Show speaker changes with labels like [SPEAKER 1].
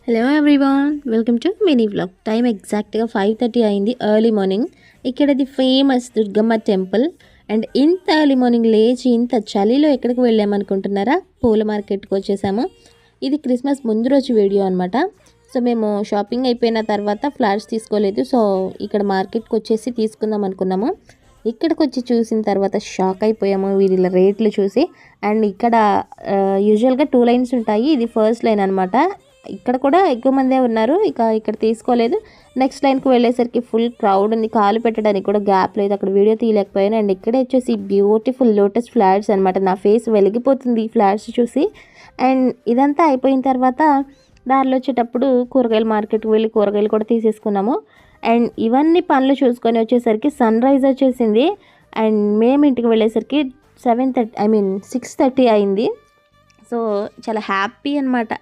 [SPEAKER 1] Hello everyone, welcome to mini vlog. Time ఎగ్జాక్ట్గా 5:30 అయింది, early morning. ఇక్కడది ఫేమస్ దుర్గమ్మ టెంపుల్. అండ్ ఇంత ఎర్లీ మార్నింగ్ లేచి ఇంత చలిలో ఎక్కడికి వెళ్ళామనుకుంటున్నారా? పూల మార్కెట్కి వచ్చేసాము. ఇది క్రిస్మస్ ముందు రోజు వీడియో అనమాట. సో మేము షాపింగ్ అయిపోయిన తర్వాత ఫ్లవర్స్ తీసుకోలేదు, సో ఇక్కడ మార్కెట్కి వచ్చేసి తీసుకుందాం అనుకున్నాము. ఇక్కడికి వచ్చి చూసిన తర్వాత షాక్ అయిపోయాము వీళ్ళ రేట్లు చూసి. అండ్ ఇక్కడ యూజువల్గా 2 లైన్స్ ఉంటాయి, ఇది ఫస్ట్ లైన్ అనమాట. ఇక్కడ కూడా ఎక్కువ మందే ఉన్నారు, ఇక్కడ తీసుకోలేదు. నెక్స్ట్ లైన్కి వెళ్ళేసరికి ఫుల్ క్రౌడ్ ఉంది, కాలు పెట్టడానికి కూడా గ్యాప్ లేదు, అక్కడ వీడియో తీయలేకపోయాను. అండ్ ఇక్కడే వచ్చేసి బ్యూటిఫుల్ లోటస్ ఫ్లవర్స్ అనమాట. నా ఫేస్ వెలిగిపోతుంది ఈ ఫ్లవర్స్ చూసి. అండ్ ఇదంతా అయిపోయిన తర్వాత దారిలో వచ్చేటప్పుడు కూరగాయల మార్కెట్కి వెళ్ళి కూరగాయలు కూడా తీసేసుకున్నాము. అండ్ ఇవన్నీ పనులు చూసుకొని వచ్చేసరికి సన్ రైజ్ వచ్చేసింది. అండ్ మేము ఇంటికి వెళ్ళేసరికి 6:30 అయింది. సో చాలా హ్యాపీ అనమాట.